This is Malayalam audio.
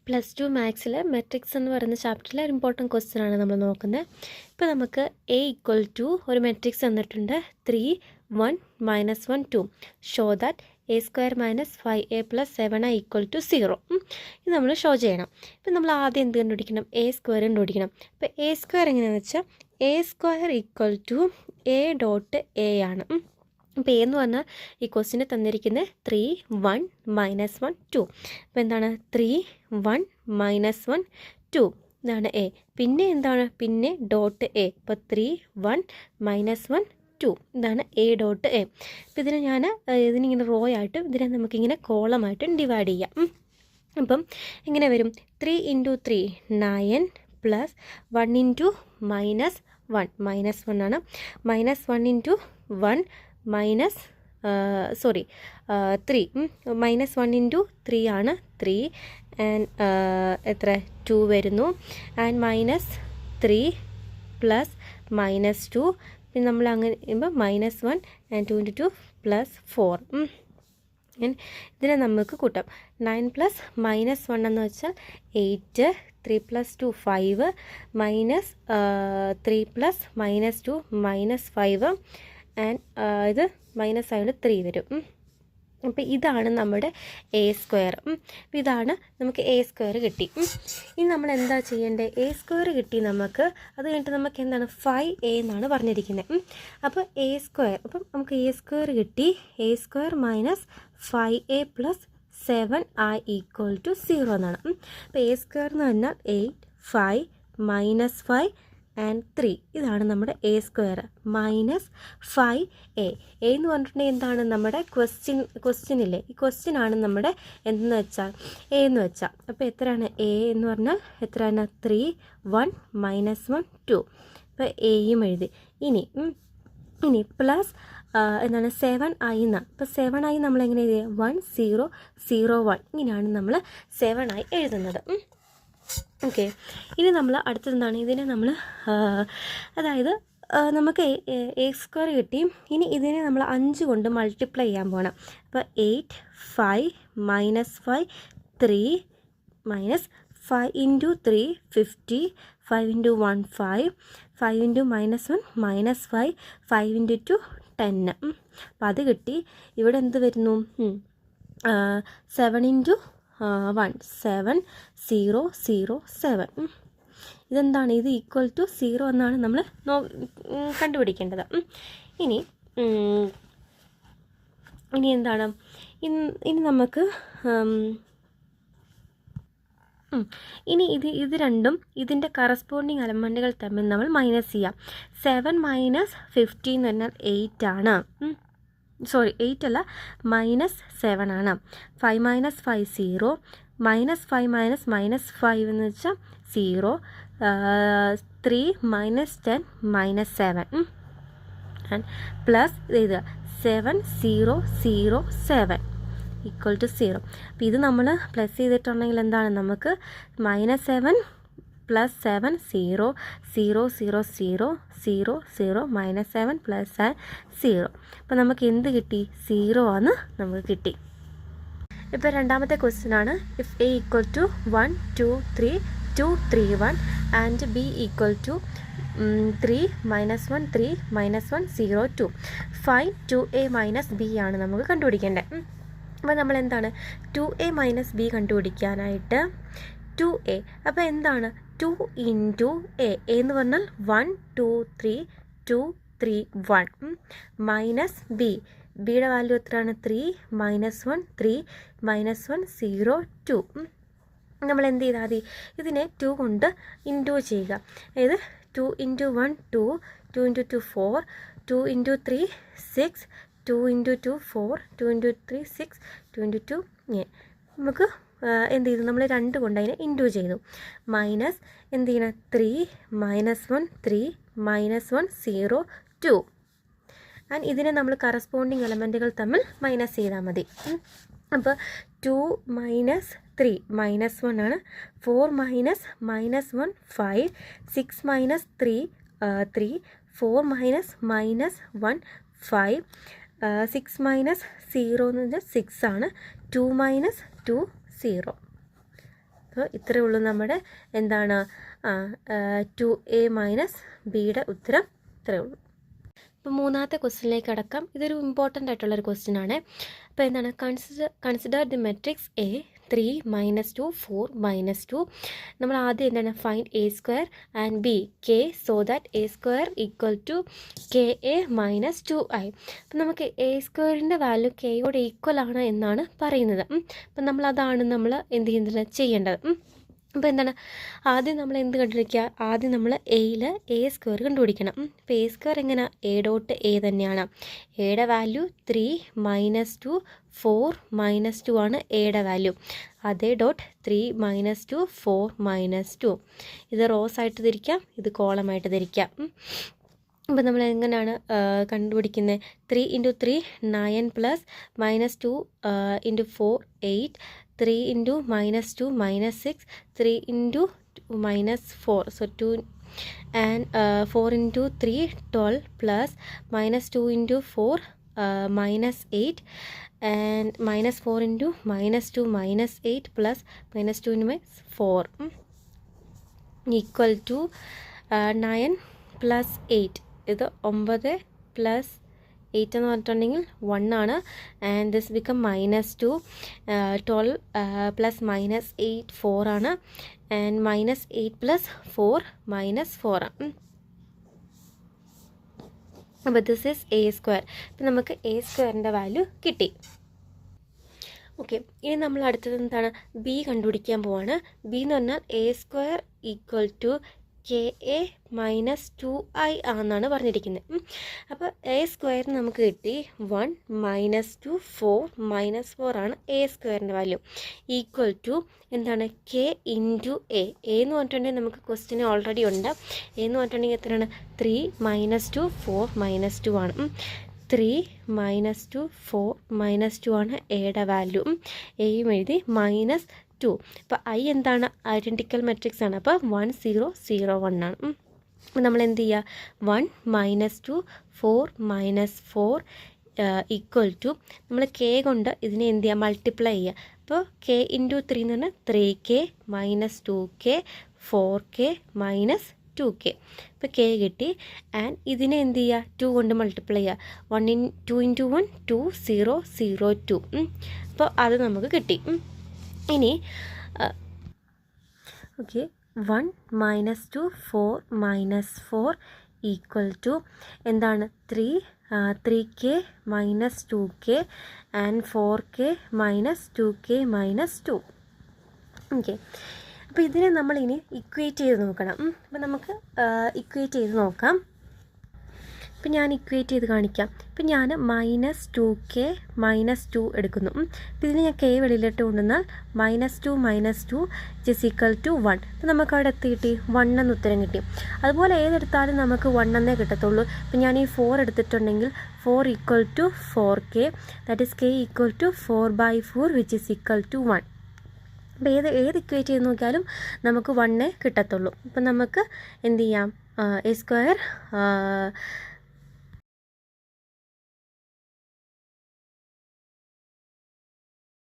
പ്ലസ് ടു മാത്സിൽ മെട്രിക്സ് എന്ന് പറയുന്ന ചാപ്റ്ററിലെ ഒരു ഇമ്പോർട്ടൻറ്റ് ക്വസ്റ്റ്യൻ ആണ് നമ്മൾ നോക്കുന്നത്. ഇപ്പോൾ നമുക്ക് എ ഈക്വൽ ടു ഒരു മെട്രിക്സ് തന്നിട്ടുണ്ട് 3 1 -1 2 show that A square minus 5a plus 7i equal to 0. ഇത് നമ്മൾ ഷോ ചെയ്യണം. ഇപ്പം നമ്മൾ ആദ്യം എന്ത് കണ്ടുപിടിക്കണം? എ സ്ക്വയർ കണ്ടുപിടിക്കണം. അപ്പോൾ എ സ്ക്വയർ എങ്ങനെയാണെന്ന് വെച്ചാൽ A square equal to A dot A ആണ്. അപ്പോൾ എ എന്ന് പറഞ്ഞാൽ ഈ ക്വസ്റ്റിന് തന്നിരിക്കുന്നത് 3 1 -1 2. അപ്പോൾ എന്താണ് 3 1 -1 2 ഇതാണ് എ. പിന്നെ എന്താണ്? പിന്നെ ഡോട്ട് എ. അപ്പോൾ 3 1 -1 2 ഇതാണ് എ ഡോട്ട് എ. അപ്പോൾ ഇതിനിങ്ങനെ റോ ആയിട്ട് ഇതിനെ നമുക്കിങ്ങനെ കോളമായിട്ട് ഡിവൈഡ് ചെയ്യാം. അപ്പം എങ്ങനെ വരും? 3 × 3 9 പ്ലസ് 1 × -1 -1 ആണ്. -1 × 1 3 -1 × 3 ആണ് 3 ആൻഡ് എത്ര 2 വരുന്നു. ആൻഡ് -3 പ്ലസ് -2 പിന്നെ നമ്മൾ അങ്ങനെ ചെയ്യുമ്പോൾ -1 ആൻഡ് 2 × 2 പ്ലസ് 4. ഇതിനെ നമുക്ക് കൂട്ടാം. 9 പ്ലസ് -1 എന്ന് വെച്ചാൽ 8 3 + 2 5 -3 പ്ലസ് -2 -5 ആൻഡ് ഇത് മൈനസ് ആയതുകൊണ്ട് 3 വരും. അപ്പോൾ ഇതാണ് നമ്മുടെ എ സ്ക്വയർ. അപ്പോൾ ഇതാണ് നമുക്ക് എ സ്ക്വയർ കിട്ടി. ഇനി നമ്മൾ എന്താ ചെയ്യേണ്ടത്? എ സ്ക്വയർ കിട്ടി നമുക്ക്. അത് കഴിഞ്ഞിട്ട് നമുക്ക് എന്താണ് 5a എന്നാണ് പറഞ്ഞിരിക്കുന്നത്. അപ്പോൾ എ സ്ക്വയർ, അപ്പം നമുക്ക് എ സ്ക്വയർ കിട്ടി. A square minus 5a plus 7i equal to 0 എന്നാണ്. അപ്പോൾ എ സ്ക്വയർ എന്ന് പറഞ്ഞാൽ 8 5 -5 ആൻഡ് 3 ഇതാണ് നമ്മുടെ A square minus 5a. A എന്ന് പറഞ്ഞിട്ടുണ്ടെങ്കിൽ എന്താണ്? നമ്മുടെ ക്വസ്റ്റ്യനില്ലേ, ഈ ക്വസ്റ്റ്യൻ ആണ് നമ്മുടെ എന്തെന്ന് വെച്ചാൽ എ എന്ന് വെച്ചാൽ. അപ്പോൾ എത്രയാണ് എ എന്ന് പറഞ്ഞാൽ? എത്രയാണ്? 3 1 -1 2. അപ്പോൾ എയും എഴുതി. ഇനി പ്ലസ് എന്താണ് 7i എന്നാണ്. അപ്പോൾ 7i നമ്മൾ എങ്ങനെ എഴുതിയത്? 1 0 0 1 ഇങ്ങനെയാണ് നമ്മൾ 7i എഴുതുന്നത്. ഓക്കെ, ഇനി നമ്മൾ അടുത്തെന്താണ്? ഇതിനെ നമ്മൾ അതായത് നമുക്ക് എ സ്ക്വയർ കിട്ടി. ഇനി ഇതിനെ നമ്മൾ 5 കൊണ്ട് മൾട്ടിപ്ലൈ ചെയ്യാൻ പോകണം. അപ്പോൾ 8 5 -5 3 -5 × 3 50 5 × 1 5 5 × -1 -5 5 × 2 10. അപ്പോൾ അത് കിട്ടി. ഇവിടെ എന്ത് വരുന്നു? 7 × 1 7 0 0 7. ഇതെന്താണ്? ഇത് ഈക്വൽ ടു 0 എന്നാണ് നമ്മൾ കണ്ടുപിടിക്കേണ്ടത്. ഇനി എന്താണ്? ഇനി നമുക്ക് ഇനി ഇത് രണ്ടും ഇതിൻ്റെ കറസ്പോണ്ടിങ് എലമെൻറ്റുകൾ തമ്മിൽ നമ്മൾ മൈനസ് ചെയ്യാം. 7 - 15 എന്ന് പറഞ്ഞാൽ 8 ആണ്. 8 അല്ല, -7 ആണ്. 5 - 5 0 -5 -5 എന്ന് വെച്ചാൽ 0 3 -10 -7 ആൻഡ് പ്ലസ് ഇത് 7 0 0 7 ഈക്വൽ ടു 0. അപ്പോൾ ഇത് നമ്മൾ പ്ലസ് ചെയ്തിട്ടുണ്ടെങ്കിൽ എന്താണ്? നമുക്ക് -7 പ്ലസ് 7 0 0 0 0 0 0 -7 പ്ലസ് 0. അപ്പോൾ നമുക്ക് എന്ത് കിട്ടി? 0 ആണ് നമുക്ക് കിട്ടി. ഇപ്പോൾ രണ്ടാമത്തെ ക്വസ്റ്റ്യൻ ആണ്. If A equal to 1 2 3 2 3 1 and B equal to 3 -1 3 -1 0 2 find 2a - b ആണ് നമുക്ക് കണ്ടുപിടിക്കേണ്ടത്. അപ്പോൾ നമ്മൾ എന്താണ് 2a - b കണ്ടുപിടിക്കാനായിട്ട് 2a. അപ്പോൾ എന്താണ് 2 × a എന്ന് പറഞ്ഞാൽ 1 2 3 2 3 1 മൈനസ് ബിയുടെ വാല്യൂ എത്രയാണ്? 3 -1 3 -1 0 2. നമ്മൾ എന്ത് ചെയ്താൽ മതി? ഇതിനെ 2 കൊണ്ട് ഇൻറ്റു ചെയ്യുക. അതായത് 2 × 1 2 2 × 2 4 2 × 3 6 2 × 2 4 2 × 3 6 2 × 2 നമുക്ക് എന്ത് ചെയ്തു? നമ്മൾ 2 കൊണ്ട് അതിനെ ഇൻറ്റു ചെയ്തു. മൈനസ് എന്ത് ചെയ്യണം? 3 -1 3 -1 0 2 ആൻഡ് ഇതിനെ നമ്മൾ കറസ്പോണ്ടിങ് എലമെൻറ്റുകൾ തമ്മിൽ മൈനസ് ചെയ്താൽ മതി. അപ്പോൾ 2 - 3 -1 ആണ്. 4 -1 5 6 -3 3 4 -1 5 6 - 0 എന്ന് വെച്ചാൽ 6 ആണ്. 2 - 2 0. അപ്പോൾ ഇത്രയേ ഉള്ളൂ നമ്മുടെ എന്താണ് 2a മൈനസ് ബിയുടെ ഉത്തരം ഇത്രയേ ഉള്ളൂ. അപ്പോൾ മൂന്നാമത്തെ ക്വസ്റ്റ്യനിലേക്ക് കടക്കാം. ഇതൊരു ഇമ്പോർട്ടൻ്റ് ആയിട്ടുള്ളൊരു ക്വസ്റ്റ്യൻ ആണ്. അപ്പോൾ എന്താണ് കൺസിഡർ ദി മെട്രിക്സ് എ 3 -2 4 -2. നമ്മൾ ആദ്യം എന്താണ് find A square and B K so that A square equal to K A minus 2i. അപ്പം നമുക്ക് എ സ്ക്വയറിൻ്റെ വാല്യൂ കെയോട് ഈക്വൽ ആണ് എന്നാണ് പറയുന്നത്. അപ്പം നമ്മളതാണ് നമ്മൾ എന്ത് ചെയ്യുന്നത് ചെയ്യേണ്ടത്. അപ്പോൾ എന്താണ് ആദ്യം നമ്മൾ എന്ത് കണ്ടുപിടിക്കുക, ആദ്യം നമ്മൾ എയിൽ എ സ്ക്വയർ കണ്ടുപിടിക്കണം. അപ്പോൾ എ സ്ക്വയർ എങ്ങനെ എ ഡോട്ട് എ തന്നെയാണ്. എയുടെ വാല്യൂ 3 -2 4 -2 ആണ് എയുടെ വാല്യൂ. അതേ ഡോട്ട് 3 -2 4 -2. ഇത് റോസ് ആയിട്ട് തിരിക്കാം, ഇത് കോളമായിട്ട് തിരിക്കാം. അപ്പോൾ നമ്മൾ എങ്ങനെയാണ് കണ്ടുപിടിക്കുന്നത്? 3 × 3 9 plus -2 × 4 8 3 × -2 -6 3 × -4 so 2 and 4 × 3 12 plus -2 × 4 -8 and -4 × -2 -8 plus -2 × 4 equal to 9 plus 8. ഇത് 9 plus 8 എന്ന് പറഞ്ഞിട്ടുണ്ടെങ്കിൽ 1 ആണ്. ആൻഡ് ദിസ് ബിക്കം -2 12 പ്ലസ് -8 4 ആണ്. ആൻഡ് -8 പ്ലസ് 4 -4 ആണ്. അപ്പോൾ ദിസ് ഈസ് എ സ്ക്വയർ. അപ്പം നമുക്ക് എ സ്ക്വയറിൻ്റെ വാല്യൂ കിട്ടി. ഓക്കെ, ഇനി നമ്മൾ അടുത്തത് എന്താണ് ബി കണ്ടുപിടിക്കാൻ പോവാണ്. ബി എന്ന് പറഞ്ഞാൽ A square equal to K A minus 2i ആണെന്നാണ് പറഞ്ഞിരിക്കുന്നത്. അപ്പോൾ എ സ്ക്വയറിന് നമുക്ക് കിട്ടി 1 -2 4 -4 ആണ് എ സ്ക്വയറിൻ്റെ വാല്യൂ. ഈക്വൽ ടു എന്താണ് കെ ഇൻറ്റു എ. എന്ന് പറഞ്ഞിട്ടുണ്ടെങ്കിൽ നമുക്ക് ക്വസ്റ്റ്യൻ ഓൾറെഡി ഉണ്ട്. എന്ന് പറഞ്ഞിട്ടുണ്ടെങ്കിൽ എത്രയാണ് 3 -2 4 -2 ആണ്. 3 -2 4 -2 ആണ് എയുടെ വാല്യൂ. എയും എഴുതി -2. അപ്പോൾ ഐ എന്താണ് ഐഡൻറ്റിക്കൽ മെട്രിക്സ് ആണ്. അപ്പോൾ 1 0 0 1 ആണ്. അപ്പോൾ നമ്മൾ എന്ത് ചെയ്യുക 1 -2 4 -4 ഈക്വൽ ടു നമ്മൾ കെ കൊണ്ട് ഇതിനെ എന്ത് ചെയ്യുക മൾട്ടിപ്ലൈ ചെയ്യുക. അപ്പോൾ കെ ഇൻറ്റു 3 എന്ന് പറഞ്ഞാൽ 3k -2k 4k -2k. ഇപ്പോൾ കെ കിട്ടി. ആൻഡ് ഇതിനെ എന്ത് ചെയ്യുക 2 കൊണ്ട് മൾട്ടിപ്ലൈ ചെയ്യുക. 2 × 1 2 0 0 2. അപ്പോൾ അത് നമുക്ക് കിട്ടി. ഇനി ഓക്കെ 1 -2 4 -4 ഈക്വൽ ടു എന്താണ് 3k -2k and 4k -2k -2. Okay, അപ്പോൾ ഇതിനെ നമ്മൾ ഇനി ഇക്വേറ്റ് ചെയ്ത് നോക്കണം. അപ്പോൾ നമുക്ക് ഇക്വേറ്റ് ചെയ്ത് നോക്കാം. ഇപ്പം ഞാൻ ഇക്വേറ്റ് ചെയ്ത് കാണിക്കാം. ഇപ്പം ഞാൻ -2k -2 എടുക്കുന്നു. അപ്പോൾ ഇതിന് ഞാൻ k വെളിയിലിട്ട് കൊണ്ടുവന്നാൽ -2 -2 = 1. അപ്പോൾ നമുക്ക് അവിടെ എത്തിയിട്ട് 1 എന്ന് ഉത്തരം കിട്ടി. അതുപോലെ ഏതെടുത്താലും നമുക്ക് 1 എന്നേ കിട്ടത്തുള്ളൂ. ഇപ്പം ഞാൻ ഈ 4 എടുത്തിട്ടുണ്ടെങ്കിൽ 4 = 4k, that is k = 4/4 which is equal to 1. അപ്പോൾ ഏത് ഇക്വേറ്റ് ചെയ്ത് നോക്കിയാലും നമുക്ക് 1 കിട്ടത്തുള്ളൂ. അപ്പം നമുക്ക് എന്ത് ചെയ്യാം എ സ്ക്വയർ